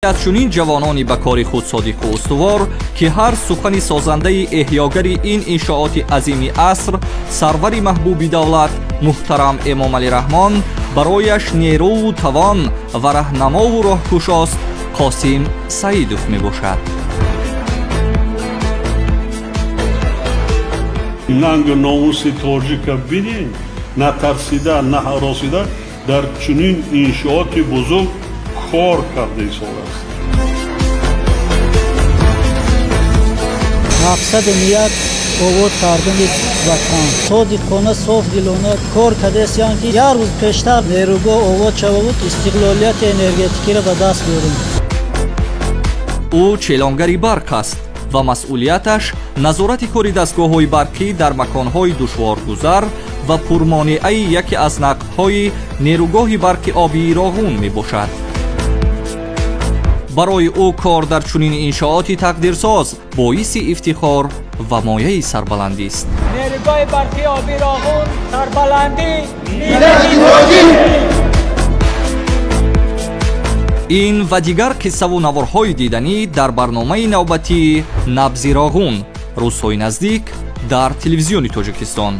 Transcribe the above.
از چنین جوانانی به کار خود صادق و استوار که هر سخن سازنده احیاگری این انشاءات عظیم عصر سرور محبوب دولت محترم امام علی رحمان برایش نیرو و توان و راهنما و راهگشاست قاسم سعیدوف می باشد. ننگ و ناموس تاجیک بینین، نه ترسیده نه هراسیده در چنین انشاءات بزرگ کار کرده سال است. مقصد نیت آباد کردن وطن صادقانه صاف دلانه کار کرده است که یک روز پیشتر نیروگاه آباد شود استقلالیت انرژتیکی را به دست بیاریم. او چیلانگری برق است و مسئولیتش نظارت کاری دستگاه‌های برقی در مکان‌های دشوارگذر و پرمانعی یکی از نقب‌های نیروگاه برق آبی راغون میباشد. برای او کار در چنین انشاءاتی تقدیرساز باعث افتخار و مایه سربلندی است. نیروگاه برقی آبی راغون سربلندی این و دیگر قصه و نوارهای دیدنی در برنامه نوبتی نبض راغون روزهای نزدیک در تلویزیون تاجیکستان.